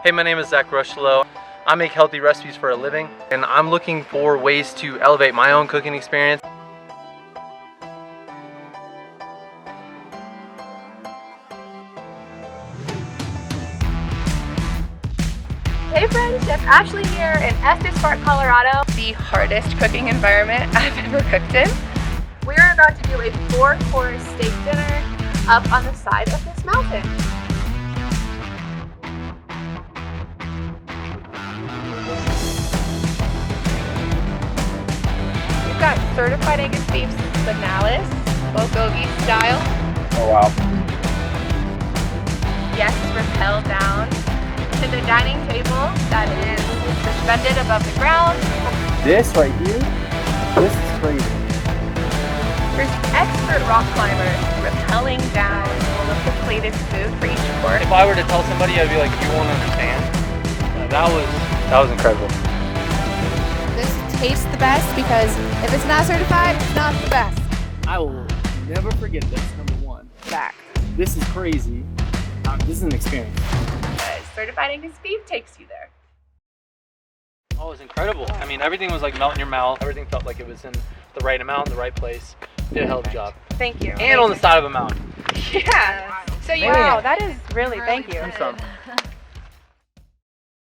Hey, my name is Rocheleau. I make healthy recipes for a living, and I'm looking for ways to elevate my own cooking experience. Hey friends, Chef Ashley here in Estes Park, Colorado. The hardest cooking environment I've ever cooked in. We're about to do a 4-course steak dinner up on the side of this mountain. We've got certified Angus beef spinalis, bulgogi style. Oh wow. Guests rappel down to the dining table that is suspended above the ground. This right here, this is crazy. There's expert rock climbers rappelling down all of the plated food for each course. If I were to tell somebody, I'd be like, you won't understand. That was incredible. This tastes the best because if it's not certified, it's not the best. I will never forget this, number one. Fact. This is crazy. This is an experience. Certified Angus beef takes you there. Oh, it was incredible. I mean, everything was like melt in your mouth. Everything felt like it was in the right amount, in the right place. Did a hell of a job. Thank you. And on the side of a mountain. Yeah. So you Wow, that is really, thank you. I'm sorry.